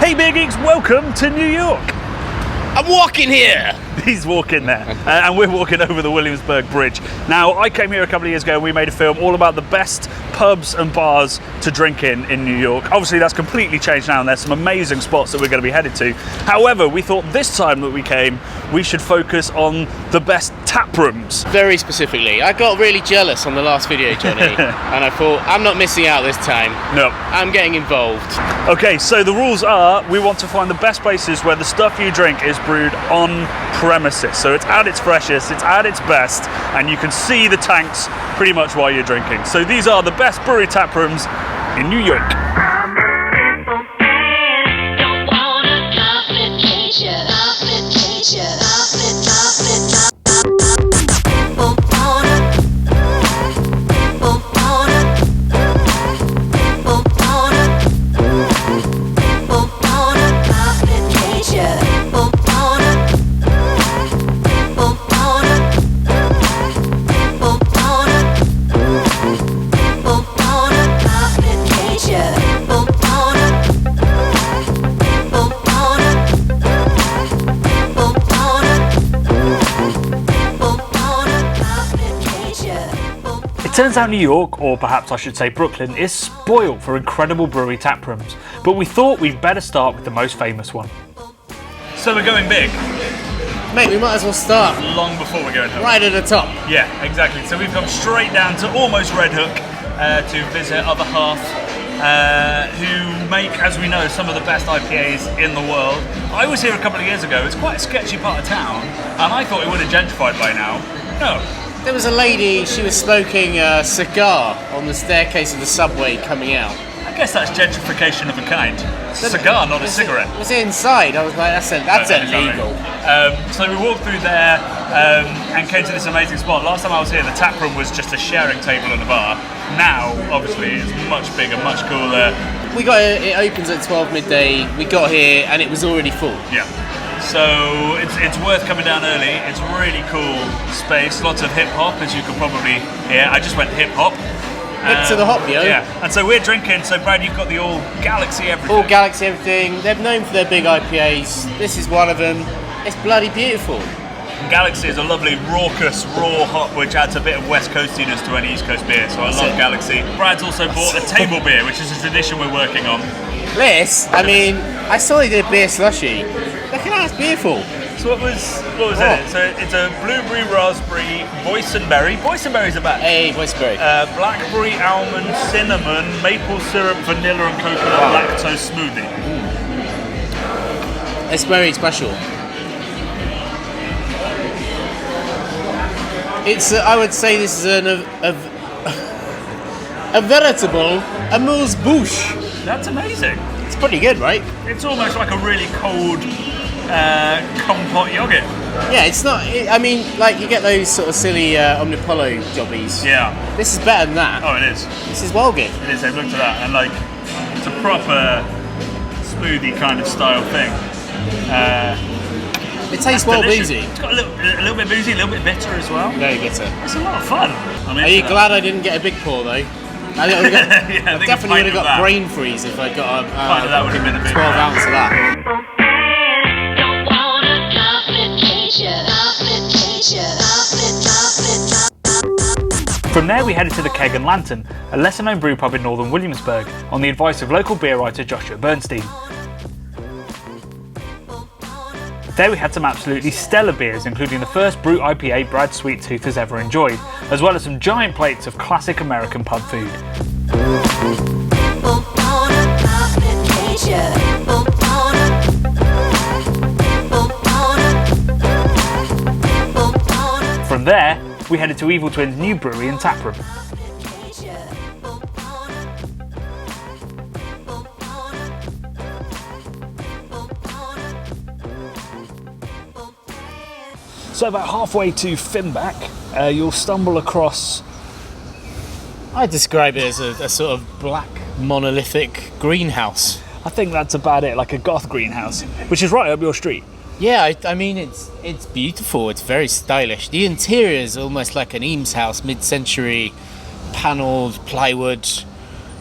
Hey Beer Geeks, welcome to New York. I'm walking here. He's walking there, and we're walking over the Williamsburg Bridge. Now, I came here a couple of years ago and we made a film all about the best pubs and bars to drink in New York. Obviously, that's completely changed now, and there's some amazing spots that we're going to be headed to. However, we thought this time that we came, we should focus on the best tap rooms. Very specifically. I got really jealous on the last video, Jonny, and I thought, I'm not missing out this time. No. I'm getting involved. Okay, so the rules are, we want to find the best places where the stuff you drink is brewed on premises. So it's at its freshest, it's at its best, and you can see the tanks pretty much while you're drinking. So these are the best brewery tap rooms in New York. It turns out New York, or perhaps I should say Brooklyn, is spoiled for incredible brewery tap rooms, but we thought we'd better start with the most famous one. So we're going big. Mate, we might as well start Long before we're going home. right at the top. Yeah, exactly. So we've come straight down to almost Red Hook to visit Other Half, who make, as we know, some of the best IPAs in the world. I was here a couple of years ago. It's quite a sketchy part of town, and I thought it would have gentrified by now. No. There was a lady, she was smoking a cigar on the staircase of the subway coming out. I guess that's gentrification of a kind. Cigar, not a cigarette. Was it inside? I was like, that's illegal. So we walked through there and came to this amazing spot. Last time I was here, the tap room was just a sharing table and a bar. Now, obviously, it's much bigger, much cooler. It opens at 12 midday. We got here and it was already full. Yeah. So it's worth coming down early. It's a really cool space. Lots of hip hop, as you can probably hear. I just went hip hop. Hip to the hop, yo. Yeah. And so we're drinking. So Brad, you've got the All Galaxy everything. All Galaxy everything. They're known for their big IPAs. This is one of them. It's bloody beautiful. Galaxy is a lovely, raucous, raw hop, which adds a bit of West Coastiness to any East Coast beer. So I love Galaxy. Brad's also bought a table beer, which is a tradition we're working on. This, I mean, I saw they did a beer slushy. Look at that, it's beautiful. So what was it? So it's a blueberry, raspberry, boysenberry. Boysenberry's a bad. Hey, boysenberry. Blackberry, almond, cinnamon, maple syrup, vanilla and coconut lactose smoothie. It's very special. It's, I would say this is a veritable amuse-bouche. That's amazing. It's pretty good, right? It's almost like a really cold compote yogurt. Yeah, it's not. I mean, like you get those sort of silly Omnipollo jobbies. Yeah. This is better than that. Oh, it is. This is well good. It is. They've looked at that, and like it's a proper smoothie kind of style thing. It tastes well boozy. It's got a little bit boozy, a little bit bitter as well. Very bitter. It's a lot of fun. Are you glad I didn't get a big pour though? I definitely would have got brain freeze if I got that would have been a bit 12 ounce of that. From there we headed to the Keg and Lantern, a lesser known brew pub in northern Williamsburg, on the advice of local beer writer Joshua Bernstein. There we had some absolutely stellar beers, including the first Brut IPA Brad Sweettooth has ever enjoyed, as well as some giant plates of classic American pub food. From there, we headed to Evil Twin's new brewery and taproom. So about halfway to Finback, you'll stumble across... I describe it as a sort of black monolithic greenhouse. I think that's about it, like a goth greenhouse, which is right up your street. Yeah, I mean, it's beautiful. It's very stylish. The interior is almost like an Eames house, mid-century, panelled plywood.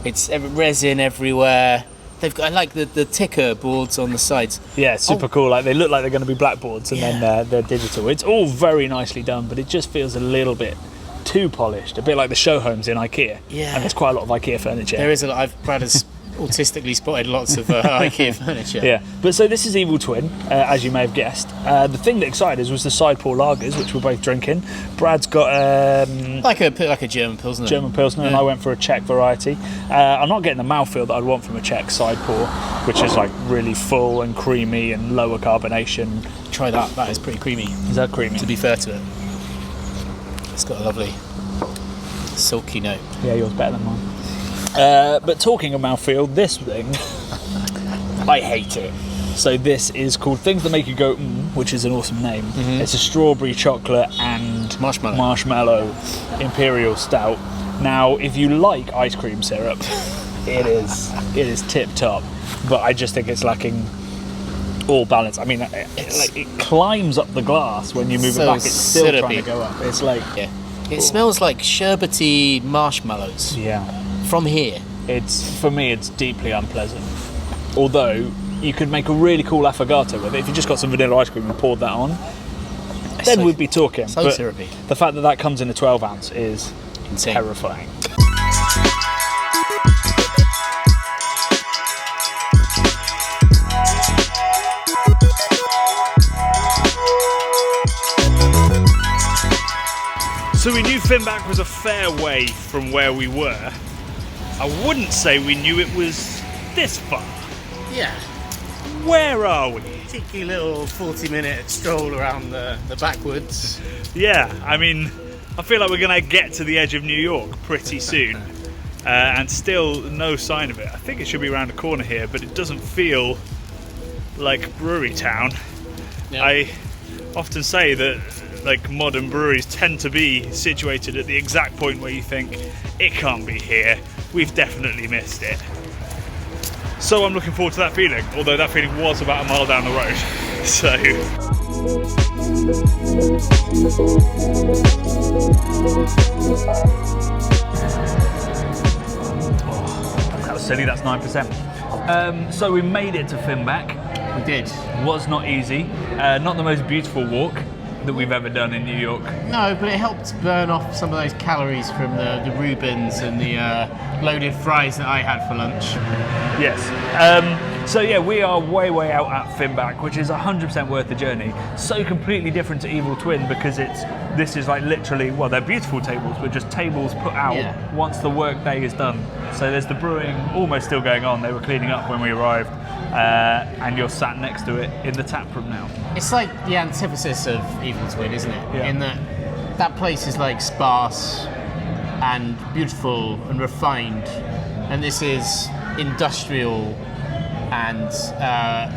It's resin everywhere. They've got, I like the ticker boards on the sides. Yeah, super cool. Like they look like they're going to be blackboards, and then they're digital. It's all very nicely done, but it just feels a little bit too polished, a bit like the show homes in IKEA. Yeah. And there's quite a lot of IKEA furniture. There is a lot. Brad has autistically spotted lots of IKEA furniture. Yeah, but so this is Evil Twin, as you may have guessed. The thing that excited us was the side pour lagers, which we're both drinking. Brad's got like a German Pilsner. And I went for a Czech variety. I'm not getting the mouthfeel that I'd want from a Czech side pour, which is like really full and creamy and lower carbonation. Try that. That is pretty creamy. Is that creamy? To be fair to it, it's got a lovely silky note. Yeah, yours better than mine. But talking of mouthfeel, this thing, I hate it. So this is called Things That Make You Go which is an awesome name. It's a strawberry, chocolate and marshmallow imperial stout. Now, if you like ice cream syrup, it is tip top. But I just think it's lacking all balance. I mean, it climbs up the glass when you move it back. It's still trying to go up. It's like it smells like sherbety marshmallows. Yeah. From here, for me, it's deeply unpleasant. Although you could make a really cool affogato with it if you just got some vanilla ice cream and poured that on. Then we'd be talking. So but syrupy. The fact that comes in a 12 ounce is insane. Terrifying. So we knew Finback was a fair way from where we were. I wouldn't say we knew it was this far. Yeah. Where are we? Cheeky little 40-minute stroll around the backwoods. Yeah, I mean, I feel like we're going to get to the edge of New York pretty soon. And still no sign of it. I think it should be around the corner here, but it doesn't feel like brewery town. Yep. I often say that like modern breweries tend to be situated at the exact point where you think it can't be here. We've definitely missed it. So I'm looking forward to that feeling, although that feeling was about a mile down the road. So that was silly, that's 9%. So we made it to Finback. We did. Was not easy. Not the most beautiful walk that we've ever done in New York. No, but it helped burn off some of those calories from the Reubens and the loaded fries that I had for lunch. Yes. So yeah, we are way out at Finback, which is 100% worth the journey. So completely different to Evil Twin because this is like literally, well, they're beautiful tables, but just tables put out once the work day is done. So there's the brewing almost still going on. They were cleaning up when we arrived. And you're sat next to it in the taproom now. It's like the antithesis of Evil Twin, isn't it? Yeah. In that place is like sparse and beautiful and refined, and this is industrial and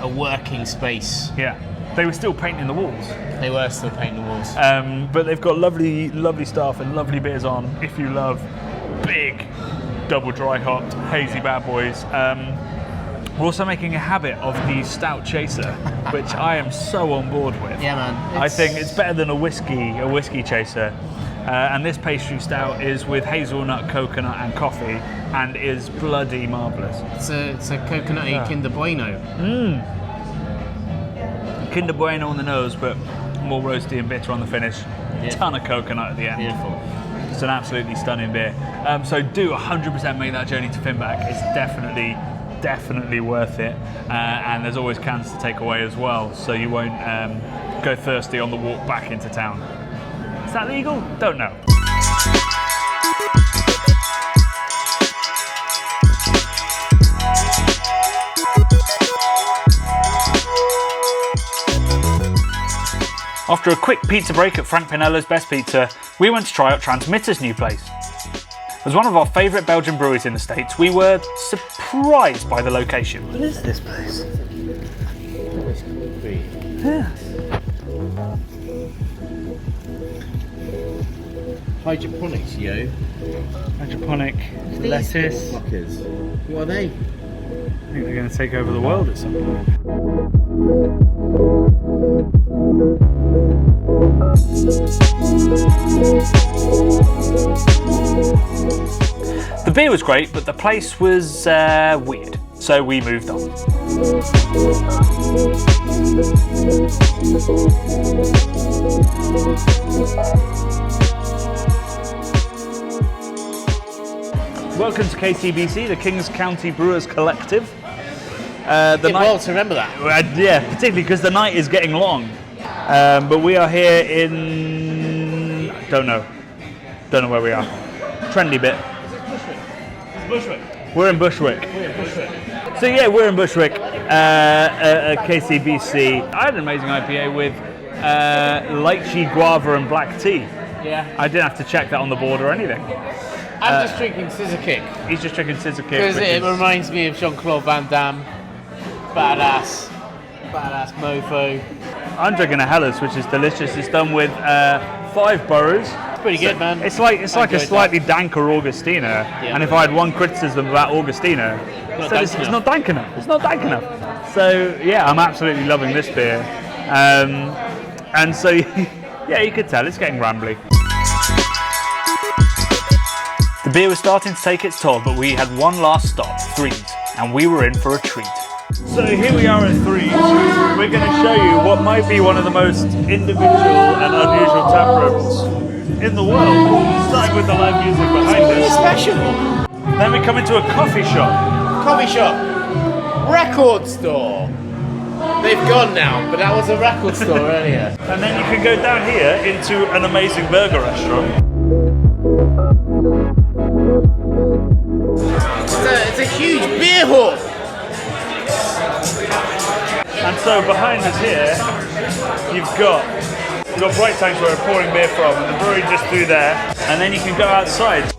a working space. Yeah, they were still painting the walls. They were still painting the walls. But they've got lovely staff and lovely beers on. If you love big, double dry hopped, hazy bad boys. We're also making a habit of the stout chaser, which I am so on board with. Yeah, man. I think it's better than a whiskey chaser. And this pastry stout is with hazelnut, coconut, and coffee, and is bloody marvellous. It's a coconutty Kinder Bueno. Kinder Bueno on the nose, but more roasty and bitter on the finish. Ton of coconut at the end. Beautiful. It's an absolutely stunning beer. So do 100% make that journey to Finback. It's definitely worth it, and there's always cans to take away as well, so you won't go thirsty on the walk back into town. Is that legal? Don't know. After a quick pizza break at Frank Pinella's Best Pizza, we went to try out Transmitter's new place. As one of our favourite Belgian breweries in the States, we were surprised by the location. What is this place? Yeah. Hydroponics, yo. Hydroponic lettuce. Fuckers. What are they? I think they're going to take over the world at some point. The beer was great, but the place was weird. so we moved on. Welcome to KTBC, the Kings County Brewers Collective. Well to remember that. Yeah, particularly because the night is getting long. But we are here in... Don't know where we are. Trendy bit. Bushwick. We're in Bushwick. So yeah, we're in Bushwick at KCBC. I had an amazing IPA with lychee, guava and black tea. Yeah. I didn't have to check that on the board or anything. I'm just drinking Scissor Kick. He's just drinking Scissor Kick. Because it reminds me of Jean-Claude Van Damme. Badass mofo. I'm drinking a Hellas, which is delicious. It's done with 5 boroughs. It's pretty good, man. It's like a slightly danker Augustina. Yeah. And if I had one criticism about Augustina, it's not dank enough. It's not dank enough. So yeah, I'm absolutely loving this beer. And so yeah, you could tell it's getting rambly. The beer was starting to take its toll, but we had one last stop, Threes, and we were in for a treat. So here we are at Threes. We're going to show you what might be one of the most individual and unusual taprooms in the world. Starting with the live music behind It's us. special. Then we come into a coffee shop. Coffee shop. Record store. They've gone now, but that was a record store earlier. And then you can go down here into an amazing burger restaurant. It's a huge beer hall. And so behind us here, you've got bright tanks where we're pouring beer from, and the brewery just through there. And then you can go outside.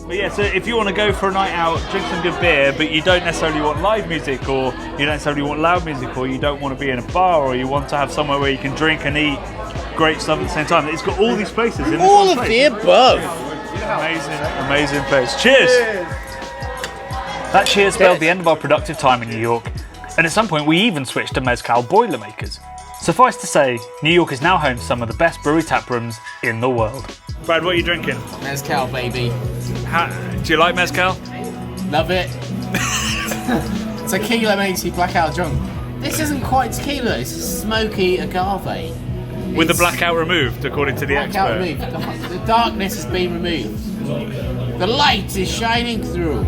But yeah, so if you want to go for a night out, drink some good beer, but you don't necessarily want live music, or you don't necessarily want loud music, or you don't want to be in a bar, or you want to have somewhere where you can drink and eat great stuff at the same time. It's got all these places in this All one of place. the above. Amazing place. Cheers! That cheers spelled the end of our productive time in New York, and at some point we even switched to mezcal Boilermakers. Suffice to say, New York is now home to some of the best brewery taprooms in the world. Brad, what are you drinking? Mezcal, baby. Do you like mezcal? Love it. Tequila makes you blackout drunk. This isn't quite tequila, it's smoky agave. With the blackout removed, according to the Blackout expert. removed. The darkness has been removed. The light is shining through.